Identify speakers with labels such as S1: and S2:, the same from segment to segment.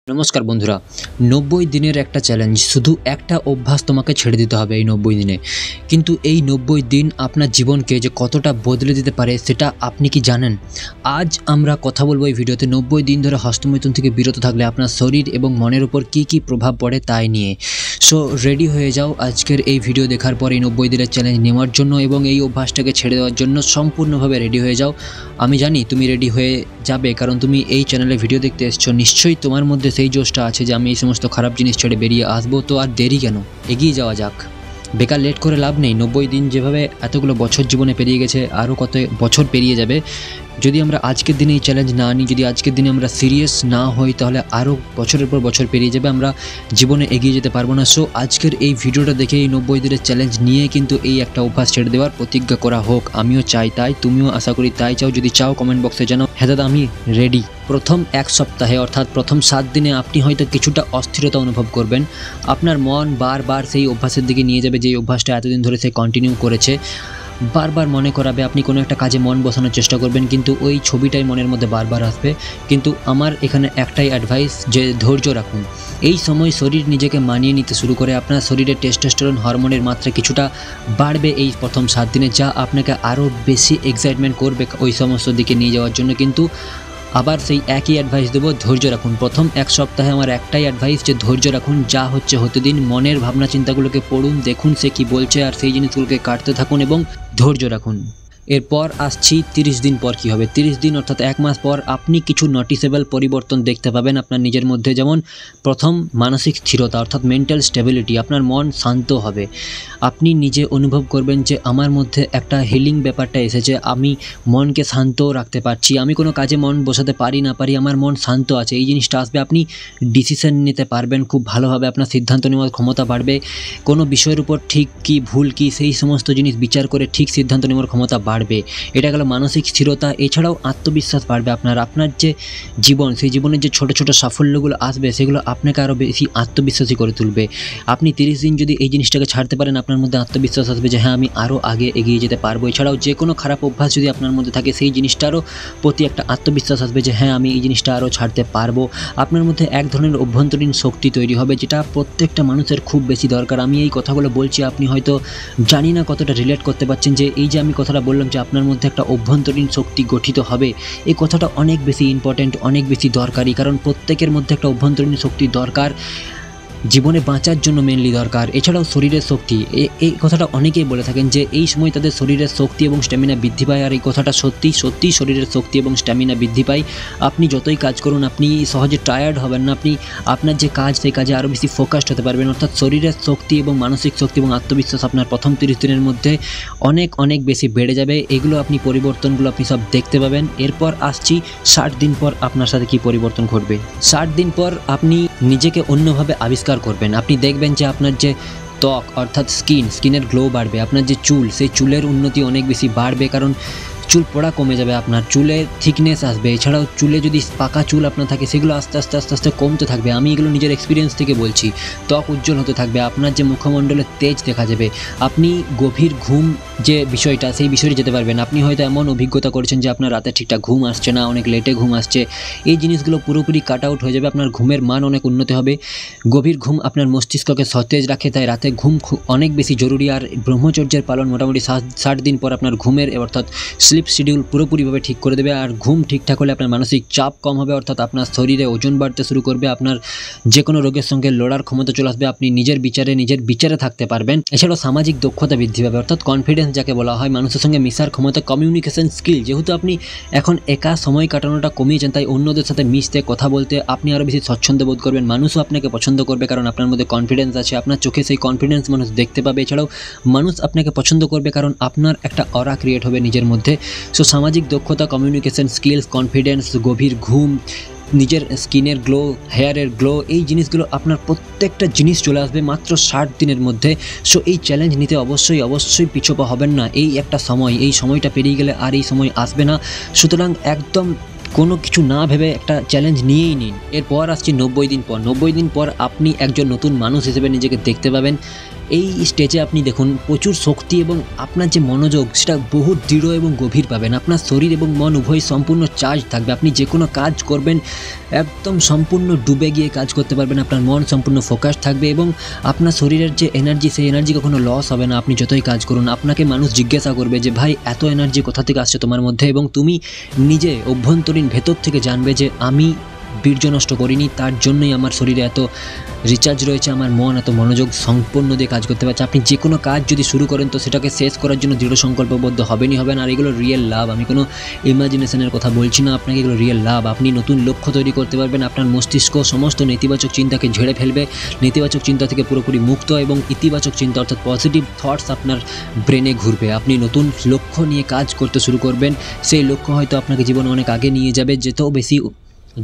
S1: নমস্কার বন্ধুরা, 90 দিনের একটা চ্যালেঞ্জ, শুধু একটা অভ্যাস তোমাকে ছেড়ে দিতে হবে এই 90 দিনে। কিন্তু এই 90 দিন আপনার জীবনকে যে কতটা বদলে দিতে পারে সেটা আপনি কি জানেন? আজ আমরা কথা বলবো এই ভিডিওতে 90 দিন ধরে হস্তমৈথুন থেকে বিরত থাকলে আপনার শরীর এবং মনের উপর কী কী প্রভাব পড়ে তাই নিয়ে। সো রেডি হয়ে যাও আজকের এই ভিডিও দেখার পর এই 90 দিনের চ্যালেঞ্জ নেওয়ার জন্য এবং এই অভ্যাসটাকে ছেড়ে দেওয়ার জন্য সম্পূর্ণভাবে রেডি হয়ে যাও। আমি জানি তুমি রেডি হয়ে যাবে, কারণ তুমি এই চ্যানেলে ভিডিও দেখতে এসছো, নিশ্চয়ই তোমার মধ্যে সেই জোশটা আছে যে আমি এই সমস্ত খারাপ জিনিস ছেড়ে বেরিয়ে আসবো। তো আর দেরি কেন, এগিয়ে যাওয়া যাক। বেকার লেট করে লাভ নেই। 90 দিন যেভাবে এতগুলো বছর জীবনে পেরিয়ে গেছে, আরও কত বছর পেরিয়ে যাবে। যদি আমরা আজকের দিনে এই চ্যালেঞ্জ না নিই, যদি আজকের দিনে আমরা সিরিয়াস না হই, তাহলে আরও বছরের পর বছর পেরিয়ে যাবে, আমরা জীবনে এগিয়ে যেতে পারবো না। সো আজকের এই ভিডিওটা দেখে এই 90 দিনের চ্যালেঞ্জ নিয়ে কিন্তু এই একটা অভ্যাস ছেড়ে দেওয়ার প্রতিজ্ঞা করা হোক। আমিও চাই তাই, তুমিও আশা করি তাই চাও। যদি চাও কমেন্ট বক্সে জানাও, হ্যাঁ দাদা আমি রেডি। প্রথম এক সপ্তাহে অর্থাৎ প্রথম 7 দিনে আপনি হয়তো কিছুটা অস্থিরতা অনুভব করবেন। আপনার মন বারবার সেই অভ্যাসের দিকে নিয়ে যাবে যে অভ্যাসটা এতদিন ধরে সে কন্টিনিউ করেছে। বারবার মনে করাবে, আপনি কোনো একটা কাজে মন বসানোর চেষ্টা করবেন কিন্তু ওই ছবিটাই মনের মধ্যে বারবার আসবে। কিন্তু আমার এখানে একটাই অ্যাডভাইস, যে ধৈর্য রাখুন। এই সময় শরীর নিজেকে মানিয়ে নিতে শুরু করে, আপনার শরীরে টেস্টোস্টেরন হরমোনের মাত্রা কিছুটা বাড়বে এই প্রথম 7 দিনে, যা আপনাকে আরও বেশি এক্সাইটমেন্ট করবে ওই সমস্ত দিকে নিয়ে যাওয়ার জন্য। কিন্তু আবার সেই একই অ্যাডভাইস দেবো, ধৈর্য রাখুন। প্রথম এক সপ্তাহে আমার একটাই অ্যাডভাইস, যে ধৈর্য রাখুন, যা হচ্ছে হতে দিন। মনের ভাবনা চিন্তাগুলোকে পড়ুন, দেখুন সে কী বলছে, আর সেই জিনিসগুলোকে কাটতে থাকুন এবং ধৈর্য রাখুন। এরপর আসছি 30 দিন পর কী হবে। 30 দিন অর্থাৎ 1 মাস পর আপনি কিছু নোটিসেবল পরিবর্তন দেখতে পাবেন আপনার নিজের মধ্যে। যেমন প্রথম, মানসিক স্থিরতা অর্থাৎ মেন্টাল স্টেবিলিটি। আপনার মন শান্ত হবে, আপনি নিজে অনুভব করবেন যে আমার মধ্যে একটা হিলিং ব্যাপারটা এসেছে, আমি মনকে শান্ত রাখতে পারছি, আমি কোনো কাজে মন বসাতে পারি না পারি, আমার মন শান্ত আছে, এই জিনিসটা আসবে। আপনি ডিসিশন নিতে পারবেন খুব ভালোভাবে, আপনার সিদ্ধান্ত নেওয়ার ক্ষমতা বাড়বে। কোনো বিষয়ের উপর ঠিক কি ভুল কি সেই সমস্ত জিনিস বিচার করে ঠিক সিদ্ধান্ত নেওয়ার ক্ষমতা বাড়বে। এটা গেল মানসিক স্থিরতা। এছাড়াও আত্মবিশ্বাস বাড়বে আপনার যে জীবন, সেই জীবনের যে ছোট ছোট সাফল্যগুলো আসবে সেগুলো আপনাকে আরও বেশি আত্মবিশ্বাসী করে তুলবে। আপনি 30 দিন যদি এই জিনিসটাকে ছাড়তে পারেন, আপনার মধ্যে আত্মবিশ্বাস আসবে যে হ্যাঁ আমি আরও আগে এগিয়ে যেতে পারবো। এছাড়াও যে কোনো খারাপ অভ্যাস যদি আপনার মধ্যে থাকে, সেই জিনিসটারও প্রতি একটা আত্মবিশ্বাস আসবে যে হ্যাঁ আমি এই জিনিসটা আরও ছাড়তে পারবো। আপনার মধ্যে এক ধরনের অভ্যন্তরীণ শক্তি তৈরি হবে, যেটা প্রত্যেকটা মানুষের খুব বেশি দরকার। আমি এই কথাগুলো বলছি, আপনি হয়তো জানি না কতটা রিলেট করতে পারছেন, যে এই যে আমি কথাটা বললাম যে আপনার মধ্যে একটা অভ্যন্তরীণ শক্তি গঠিত হবে, এই কথাটা অনেক বেশি ইম্পর্ট্যান্ট, অনেক বেশি দরকারি। কারণ প্রত্যেকের মধ্যে একটা অভ্যন্তরীণ শক্তি দরকার, জীবনে বাঁচার জন্য মেনলি দরকার। এছাড়াও শরীরের শক্তি, এই কথাটা অনেকেই বলে থাকেন যে এই সময় তাদের শরীরের শক্তি এবং স্ট্যামিনা বৃদ্ধি পায়, আর এই কথাটা সত্যি সত্যি শরীরের শক্তি এবং স্ট্যামিনা বৃদ্ধি পায়। আপনি যতই কাজ করুন, আপনি সহজে টায়ার্ড হবেন না, আপনি আপনার যে কাজ সেই কাজে আরও বেশি ফোকাসড হতে পারবেন। অর্থাৎ শরীরের শক্তি এবং মানসিক শক্তি এবং আত্মবিশ্বাস আপনার প্রথম 30 দিনের মধ্যে অনেক অনেক বেশি বেড়ে যাবে। এগুলো আপনি পরিবর্তনগুলো আপনি সব দেখতে পাবেন। এরপর আসছি 60 দিন পর আপনার সাথে কী পরিবর্তন ঘটবে। 60 দিন পর আপনি নিজেকে অন্যভাবে আবিষ্কার করবেন। আপনি দেখবেন যে আপনার যে ত্বক অর্থাৎ স্কিনের গ্লো বাড়বে, আপনার যে চুল, সেই চুলের উন্নতি অনেক বেশি বাড়বে, কারণ চুল পড়া কমে যাবে, আপনার চুলের থিকনেস আসবে। এছাড়াও চুলে যদি পাকা চুল আপনার থাকে, সেগুলো আস্তে আস্তে আস্তে আস্তে কমতে থাকবে। আমি এগুলো নিজের এক্সপিরিয়েন্স থেকে বলছি। ত্বক উজ্জ্বল হতে থাকবে, আপনার যে মুখমণ্ডলে তেজ দেখা যাবে। আপনি গভীর ঘুম যে বিষয়টা, সেই বিষয়ে যেতে পারবেন। আপনি হয়তো এমন অভিজ্ঞতা করেছেন যে আপনার রাতে ঠিকঠাক ঘুম আসছে না, অনেক লেটে ঘুম আসছে, এই জিনিসগুলো পুরোপুরি কাট আউট হয়ে যাবে। আপনার ঘুমের মান অনেক উন্নতি হবে। গভীর ঘুম আপনার মস্তিষ্ককে সতেজ রাখে, তাই রাতে ঘুম অনেক বেশি জরুরি। আর ব্রহ্মচর্যের পালন মোটামুটি 60 দিন পর আপনার ঘুমের অর্থাৎ স্লিপ শিডিউল পুরোপুরিভাবে ঠিক করে দেবে। আর ঘুম ঠিকঠাক হলে আপনার মানসিক চাপ কম হবে, অর্থাৎ আপনার শরীরে ওজন বাড়তে শুরু করবে, আপনার যে কোনো রোগের সঙ্গে লড়ার ক্ষমতা চলে আসবে, আপনি নিজের বিচারে থাকতে পারবেন। এছাড়াও সামাজিক দক্ষতা বৃদ্ধি পাবে, অর্থাৎ কনফিডেন্স যাকে বলা হয়, মানুষের সঙ্গে মিশার ক্ষমতা, কমিউনিকেশন স্কিল। যেহেতু আপনি এখন একা সময় কাটানোটা কমিয়েছেন, তাই অন্যদের সাথে মিশতে কথা বলতে আপনি আরও বেশি স্বচ্ছন্দ বোধ করবেন। মানুষও আপনাকে পছন্দ করবে, কারণ আপনার মধ্যে কনফিডেন্স আছে, আপনার চোখে সেই কনফিডেন্স মানুষ দেখতে পাবে। এছাড়াও মানুষ আপনাকে পছন্দ করবে, কারণ আপনার একটা অরা ক্রিয়েট হবে নিজের মধ্যে। সো সামাজিক দক্ষতা, কমিউনিকেশন স্কিলস, কনফিডেন্স, গভীর ঘুম, নিজের স্কিনের গ্লো, হেয়ারের গ্লো, এই জিনিসগুলো আপনার প্রত্যেকটা জিনিস চলে আসবে মাত্র 60 দিনের মধ্যে। সো এই চ্যালেঞ্জ নিতে অবশ্যই পিছপা হবেন না। এই একটা সময়, এই সময়টা পেরিয়ে গেলে আর এই সময় আসবে না। সুতরাং একদম কোনো কিছু না ভেবে একটা চ্যালেঞ্জ নিয়েই নিন। এরপর আসছি 90 দিন পর। 90 দিন পর আপনি একজন নতুন মানুষ হিসেবে নিজেকে দেখতে পাবেন। এই স্টেজে আপনি দেখুন প্রচুর শক্তি এবং আপনার যে মনোযোগ সেটা বহু দৃঢ় এবং গভীর পাবেন। আপনার শরীর এবং মন উভয় সম্পূর্ণ চার্জ থাকবে। আপনি যে কোনো কাজ করবেন একদম সম্পূর্ণ ডুবে গিয়ে কাজ করতে পারবেন। আপনার মন সম্পূর্ণ ফোকাস থাকবে এবং আপনার শরীরের যে এনার্জি সেই এনার্জি কখনো লস হবে না। আপনি যতই কাজ করুন আপনাকে মানুষ জিজ্ঞাসা করবে যে ভাই এত এনার্জি কোথা থেকে আসছে তোমার মধ্যে, এবং তুমি নিজে অভ্যন্তরীণ ভেতর থেকে জানবে যে আমি বীর্য নষ্ট করিনি, তার জন্যই আমার শরীরে এত রিচার্জ রয়েছে, আমার মন এত মনোযোগ সম্পন্ন দিয়ে কাজ করতে পারছে। আপনি যে কোনো কাজ যদি শুরু করেন তো সেটাকে শেষ করার জন্য দৃঢ় সংকল্পবদ্ধ হবেনই হবেন। আর এগুলো রিয়েল লাভ, আমি কোনো ইমাজিনেশনের কথা বলছি না আপনাকে, এগুলো রিয়েল লাভ। আপনি নতুন লক্ষ্য তৈরি করতে পারবেন, আপনার মস্তিষ্ক সমস্ত নেতিবাচক চিন্তাকে ঝেড়ে ফেলবে, নেতিবাচক চিন্তা থেকে পুরোপুরি মুক্ত, এবং ইতিবাচক চিন্তা অর্থাৎ পজিটিভ থটস আপনার ব্রেনে ঘুরবে। আপনি নতুন লক্ষ্য নিয়ে কাজ করতে শুরু করবেন, সেই লক্ষ্য হয়তো আপনাকে জীবনে অনেক আগে নিয়ে যাবে।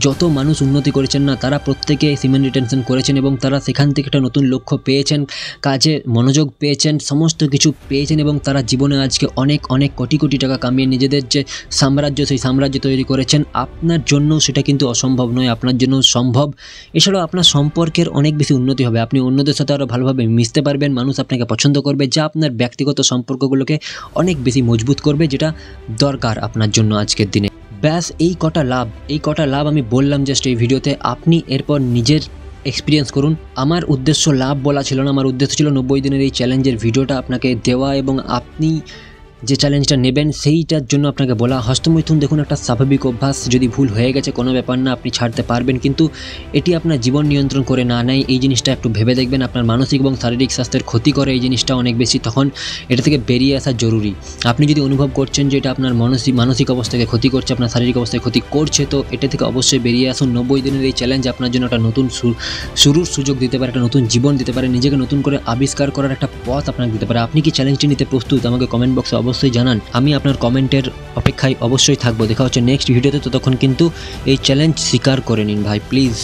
S1: যত মানুষ উন্নতি করেছেন না তারা প্রত্যেকে সিমেন রিটেনশন করেছেন এবং তারা সেখান থেকে একটা নতুন লক্ষ্য পেয়েছেন, কাজে মনোযোগ পেয়েছেন, সমস্ত কিছু পেয়েছেন এবং তারা জীবনে আজকে অনেক অনেক কোটি কোটি টাকা কামিয়ে নিজেদের যে সাম্রাজ্য সেই সাম্রাজ্য তৈরি করেছেন। আপনার জন্য সেটা কিন্তু অসম্ভব নয়, আপনার জন্য সম্ভব। এছাড়াও আপনার সম্পর্কের অনেক বেশি উন্নতি হবে, আপনি অন্যদের সাথে আরও ভালোভাবে মিশতে পারবেন, মানুষ আপনাকে পছন্দ করবে, যা আপনার ব্যক্তিগত সম্পর্কগুলোকে অনেক বেশি মজবুত করবে, যেটা দরকার আপনার জন্য আজকের দিনে। ব্যাস এই কটা লাভ আমি বললাম জাস্ট এই ভিডিওতে। আপনি এরপর নিজের এক্সপিরিয়েন্স করুন। আমার উদ্দেশ্য লাভ বলা ছিল না, আমার উদ্দেশ্য ছিল 90 দিনের এই চ্যালেঞ্জের ভিডিওটা আপনাকে দেওয়া এবং আপনি যে চ্যালেঞ্জটা নেবেন সেইটার জন্য আপনাকে বলা। হস্তমৈথুন দেখুন একটা স্বাভাবিক অভ্যাস, যদি ভুল হয়ে গেছে কোনো ব্যাপার না, আপনি ছাড়তে পারবেন, কিন্তু এটি আপনার জীবন নিয়ন্ত্রণ করে না নেয় এই জিনিসটা একটু ভেবে দেখবেন। আপনার মানসিক এবং শারীরিক স্বাস্থ্যের ক্ষতি করে এই জিনিসটা অনেক বেশি, তখন এটা থেকে বেরিয়ে আসা জরুরি। আপনি যদি অনুভব করছেন যে এটা আপনার মানসিক অবস্থাকে ক্ষতি করছে, আপনার শারীরিক অবস্থায় ক্ষতি করছে, তো এটা থেকে অবশ্যই বেরিয়ে আসুন। 90 দিনের এই চ্যালেঞ্জ আপনার জন্য একটা নতুন শুরুর সুযোগ দিতে পারে, একটা নতুন জীবন দিতে পারে, নিজেকে নতুন করে আবিষ্কার করার একটা পথ আপনাকে দিতে পারে। আপনি কি চ্যালেঞ্জটি নিতে প্রস্তুত? আমাকে কমেন্ট বক্সে অবশ্যই জানান, আমি আপনার কমেন্টের অপেক্ষায় অবশ্যই থাকবো। দেখা হচ্ছে নেক্সট ভিডিওতে, ততক্ষণ কিন্তু এই চ্যালেঞ্জ স্বীকার করে নিন ভাই প্লিজ।